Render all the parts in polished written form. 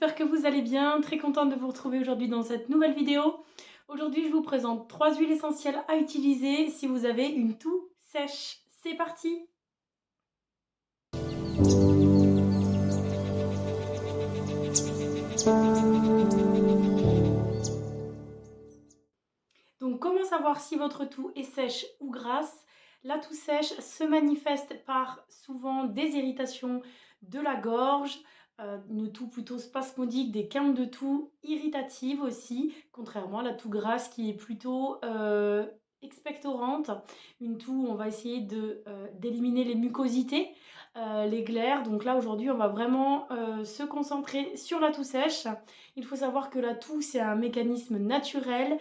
j'espère que vous allez bien. Très contente de vous retrouver aujourd'hui dans cette nouvelle vidéo. Aujourd'hui, je vous présente 3 huiles essentielles à utiliser si vous avez une toux sèche. C'est parti! Donc, comment savoir si votre toux est sèche ou grasse? La toux sèche se manifeste par souvent des irritations de la gorge, une toux plutôt spasmodique, des quintes de toux irritatives aussi, contrairement à la toux grasse qui est plutôt expectorante. Une toux, on va essayer d'éliminer les mucosités, les glaires. Donc là, aujourd'hui, on va vraiment se concentrer sur la toux sèche. Il faut savoir que la toux, c'est un mécanisme naturel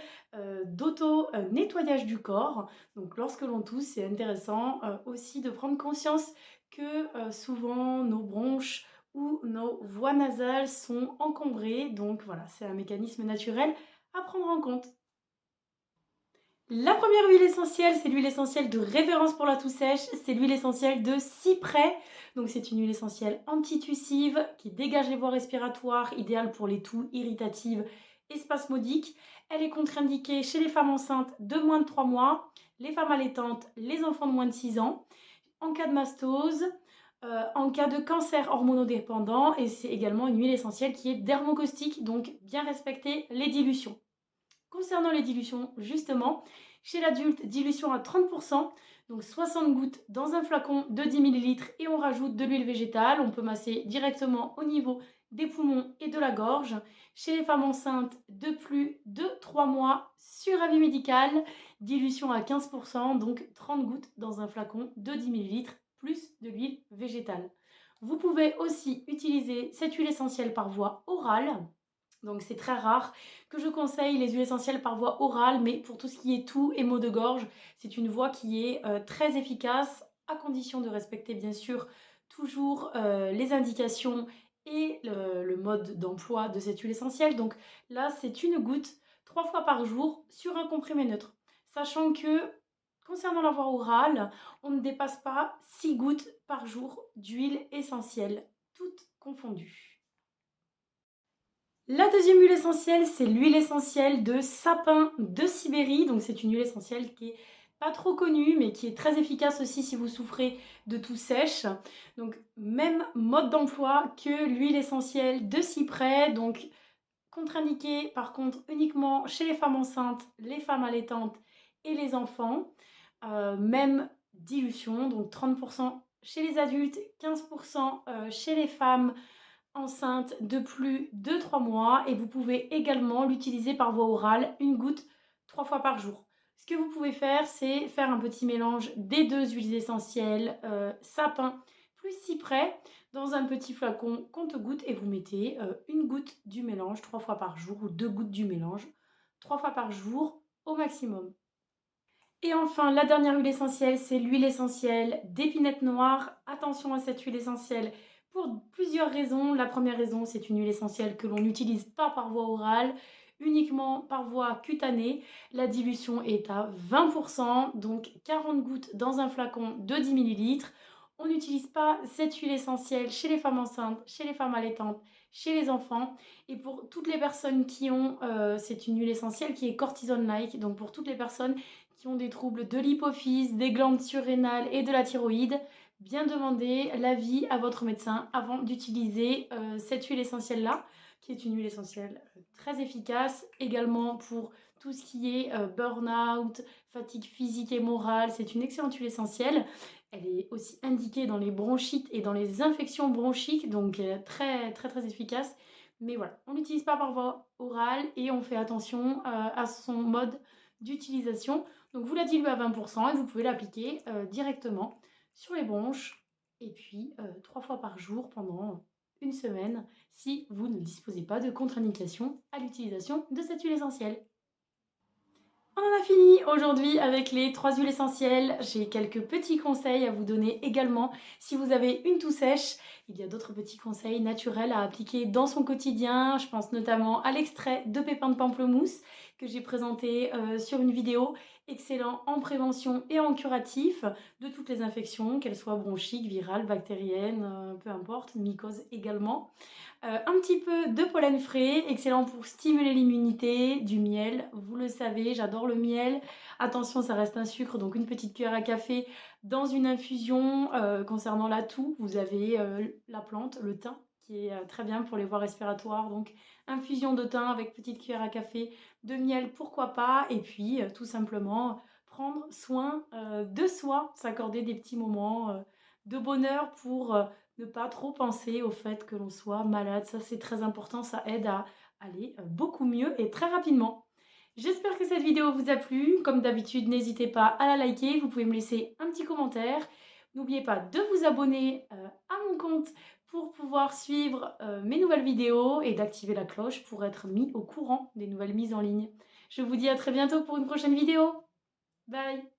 d'auto-nettoyage du corps. Donc lorsque l'on tousse, c'est intéressant aussi de prendre conscience que souvent nos bronches ou nos voies nasales sont encombrées. Donc voilà, c'est un mécanisme naturel à prendre en compte. La première huile essentielle, c'est l'huile essentielle de référence pour la toux sèche, c'est l'huile essentielle de cyprès. Donc c'est une huile essentielle antitussive qui dégage les voies respiratoires, idéale pour les toux irritatives et spasmodiques. Elle est contre-indiquée chez les femmes enceintes de moins de 3 mois, les femmes allaitantes, les enfants de moins de 6 ans, en cas de mastose, en cas de cancer hormonodépendant, et c'est également une huile essentielle qui est dermocaustique, donc bien respecter les dilutions. Concernant les dilutions, justement, chez l'adulte, dilution à 30%, donc 60 gouttes dans un flacon de 10 ml et on rajoute de l'huile végétale. On peut masser directement au niveau des poumons et de la gorge. Chez les femmes enceintes de plus de 3 mois, sur avis médical, dilution à 15%, donc 30 gouttes dans un flacon de 10 ml plus de l'huile végétale. Vous pouvez aussi utiliser cette huile essentielle par voie orale. Donc c'est très rare que je conseille les huiles essentielles par voie orale, mais pour tout ce qui est toux et maux de gorge, c'est une voie qui est très efficace, à condition de respecter bien sûr toujours les indications et le mode d'emploi de cette huile essentielle. Donc là, c'est une goutte 3 fois par jour sur un comprimé neutre. Sachant que concernant la voie orale, on ne dépasse pas 6 gouttes par jour d'huile essentielle, toutes confondues. La deuxième huile essentielle, c'est l'huile essentielle de sapin de Sibérie. Donc c'est une huile essentielle qui est pas trop connue, mais qui est très efficace aussi si vous souffrez de toux sèche. Donc même mode d'emploi que l'huile essentielle de cyprès. Donc contre-indiquée par contre uniquement chez les femmes enceintes, les femmes allaitantes et les enfants. Même dilution, donc 30% chez les adultes, 15% chez les femmes enceinte de plus de 3 mois, et vous pouvez également l'utiliser par voie orale, une goutte 3 fois par jour. Ce que vous pouvez faire, c'est faire un petit mélange des deux huiles essentielles, sapin plus cyprès, dans un petit flacon compte-gouttes, et vous mettez une goutte du mélange 3 fois par jour ou 2 gouttes du mélange 3 fois par jour au maximum. Et enfin, la dernière huile essentielle, c'est l'huile essentielle d'épinette noire. Attention à cette huile essentielle pour plusieurs raisons. La première raison, c'est une huile essentielle que l'on n'utilise pas par voie orale, uniquement par voie cutanée. La dilution est à 20%, donc 40 gouttes dans un flacon de 10 ml. On n'utilise pas cette huile essentielle chez les femmes enceintes, chez les femmes allaitantes, chez les enfants. Et pour toutes les personnes qui ont, c'est une huile essentielle qui est cortisone-like, donc pour toutes les personnes qui ont des troubles de l'hypophyse, des glandes surrénales et de la thyroïde, bien demander l'avis à votre médecin avant d'utiliser cette huile essentielle-là, qui est une huile essentielle très efficace, également pour tout ce qui est burn-out, fatigue physique et morale. C'est une excellente huile essentielle. Elle est aussi indiquée dans les bronchites et dans les infections bronchiques, donc très très très efficace. Mais voilà, on l'utilise pas par voie orale et on fait attention à son mode d'utilisation. Donc vous la diluez à 20% et vous pouvez l'appliquer directement sur les bronches, et puis 3 fois par jour pendant une semaine si vous ne disposez pas de contre-indication à l'utilisation de cette huile essentielle. On en a fini aujourd'hui avec les 3 huiles essentielles. J'ai quelques petits conseils à vous donner également si vous avez une toux sèche. Il y a d'autres petits conseils naturels à appliquer dans son quotidien. Je pense notamment à l'extrait de pépins de pamplemousse que j'ai présenté sur une vidéo. Excellent en prévention et en curatif de toutes les infections, qu'elles soient bronchiques, virales, bactériennes, peu importe, mycoses également. un petit peu de pollen frais, excellent pour stimuler l'immunité, du miel, vous le savez, j'adore le miel. Attention, ça reste un sucre, donc une petite cuillère à café dans une infusion. Concernant la toux, vous avez la plante, le thym, qui est très bien pour les voies respiratoires. Donc infusion de thym avec petite cuillère à café de miel, pourquoi pas. Et puis tout simplement prendre soin de soi, s'accorder des petits moments de bonheur pour ne pas trop penser au fait que l'on soit malade. Ça, c'est très important, ça aide à aller beaucoup mieux et très rapidement. J'espère que cette vidéo vous a plu. Comme d'habitude, n'hésitez pas à la liker. Vous pouvez me laisser un petit commentaire. N'oubliez pas de vous abonner à mon compte pour pouvoir suivre mes nouvelles vidéos et d'activer la cloche pour être mis au courant des nouvelles mises en ligne. Je vous dis à très bientôt pour une prochaine vidéo. Bye!